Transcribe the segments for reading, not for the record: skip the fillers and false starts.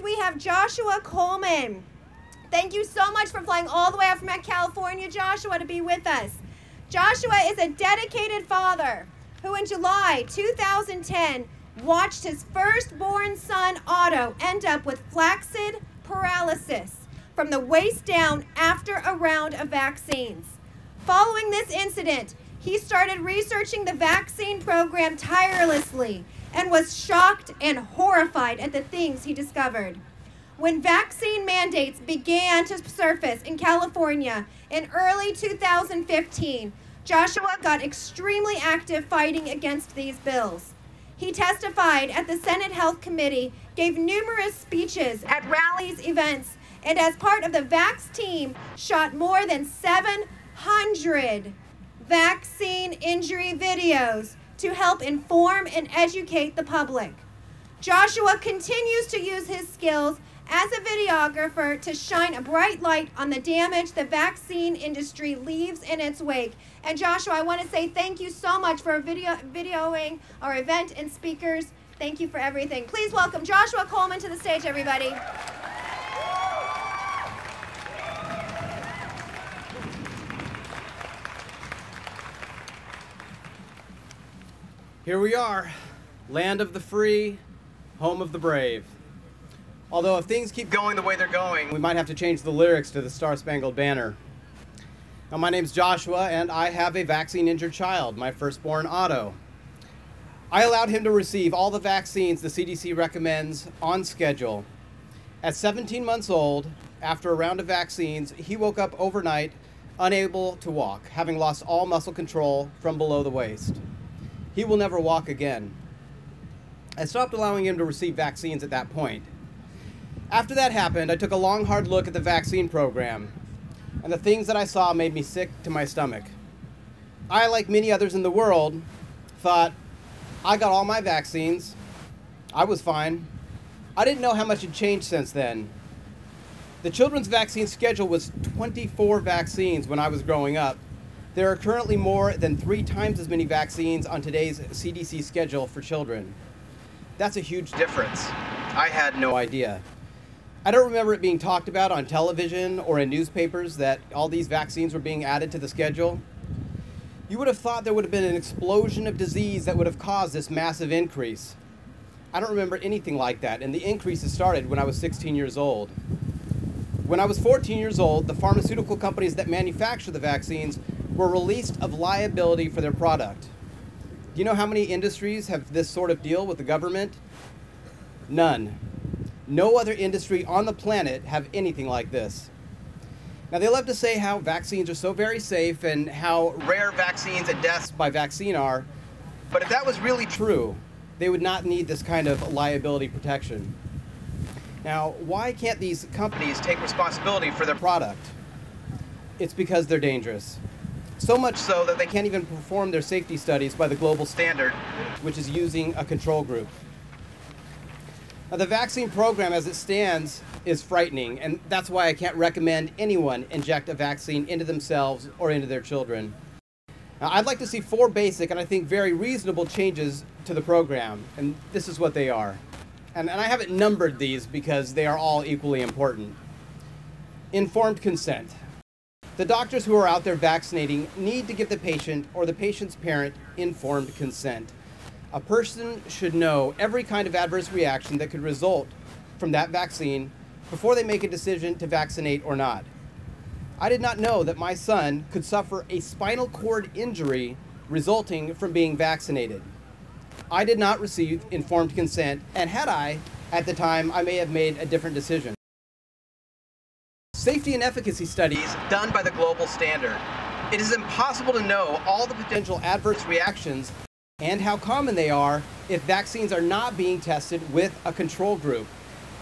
Next, we have Joshua Coleman. Thank you so much for flying all the way up from California, Joshua, to be with us. Joshua is a dedicated father who in July 2010 watched his firstborn son, Otto, end up with flaccid paralysis from the waist down after a round of vaccines. Following this incident, he started researching the vaccine program tirelessly and was shocked and horrified at the things he discovered. When vaccine mandates began to surface in California in early 2015, Joshua got extremely active fighting against these bills. He testified at the Senate Health Committee, gave numerous speeches at rallies, events, and as part of the Vax team, shot more than 700 vaccine injury videos to help inform and educate the public. Joshua continues to use his skills as a videographer to shine a bright light on the damage the vaccine industry leaves in its wake. And Joshua, I want to say thank you so much for videoing our event and speakers. Thank you for everything. Please welcome Joshua Coleman to the stage, everybody. Here we are, land of the free, home of the brave. Although if things keep going the way they're going, we might have to change the lyrics to the Star-Spangled Banner. Now, my name's Joshua, and I have a vaccine-injured child, my firstborn Otto. I allowed him to receive all the vaccines the CDC recommends on schedule. At 17 months old, after a round of vaccines, he woke up overnight unable to walk, having lost all muscle control from below the waist. He will never walk again. I stopped allowing him to receive vaccines at that point. After that happened, I took a long, hard look at the vaccine program, and the things that I saw made me sick to my stomach. I, like many others in the world, thought, I got all my vaccines. I was fine. I didn't know how much had changed since then. The children's vaccine schedule was 24 vaccines when I was growing up. There are currently more than 3 times as many vaccines on today's CDC schedule for children. That's a huge difference. I had no idea. I don't remember it being talked about on television or in newspapers that all these vaccines were being added to the schedule. You would have thought there would have been an explosion of disease that would have caused this massive increase. I don't remember anything like that, and the increases started when I was 16 years old. When I was 14 years old, the pharmaceutical companies that manufacture the vaccines were released of liability for their product. Do you know how many industries have this sort of deal with the government? None. No other industry on the planet have anything like this. Now, they love to say how vaccines are so very safe and how rare vaccines and deaths by vaccine are, but if that was really true, they would not need this kind of liability protection. Now, why can't these companies take responsibility for their product? It's because they're dangerous. So much so that they can't even perform their safety studies by the global standard, which is using a control group. Now, the vaccine program as it stands is frightening, and that's why I can't recommend anyone inject a vaccine into themselves or into their children. Now, I'd like to see 4 basic and I think very reasonable changes to the program, and this is what they are. And I haven't numbered these because they are all equally important. Informed consent. The doctors who are out there vaccinating need to give the patient or the patient's parent informed consent. A person should know every kind of adverse reaction that could result from that vaccine before they make a decision to vaccinate or not. I did not know that my son could suffer a spinal cord injury resulting from being vaccinated. I did not receive informed consent, and had I, at the time, I may have made a different decision. Safety and efficacy studies done by the global standard. It is impossible to know all the potential adverse reactions and how common they are if vaccines are not being tested with a control group.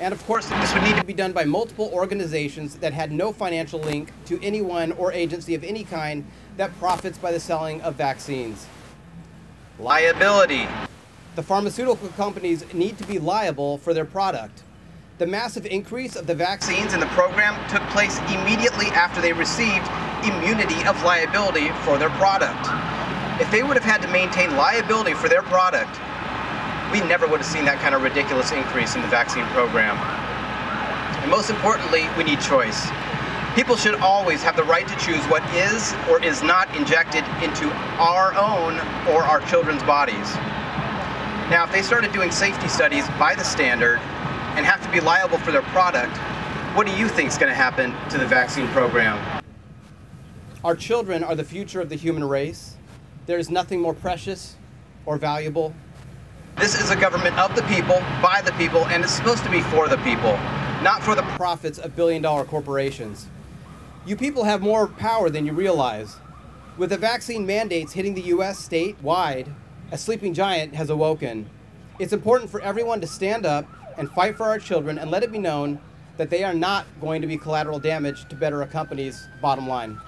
And of course, this would need to be done by multiple organizations that had no financial link to anyone or agency of any kind that profits by the selling of vaccines. Liability. The pharmaceutical companies need to be liable for their product. The massive increase of the vaccines in the program took place immediately after they received immunity of liability for their product. If they would have had to maintain liability for their product, we never would have seen that kind of ridiculous increase in the vaccine program. And most importantly, we need choice. People should always have the right to choose what is or is not injected into our own or our children's bodies. Now, if they started doing safety studies by the standard and have to be liable for their product, what do you think is going to happen to the vaccine program? Our children are the future of the human race. There is nothing more precious or valuable. This is a government of the people, by the people, and it's supposed to be for the people, not for the profits of billion-dollar corporations. You people have more power than you realize. With the vaccine mandates hitting the U.S. statewide, a sleeping giant has awoken. It's important for everyone to stand up and fight for our children and let it be known that they are not going to be collateral damage to better a company's bottom line.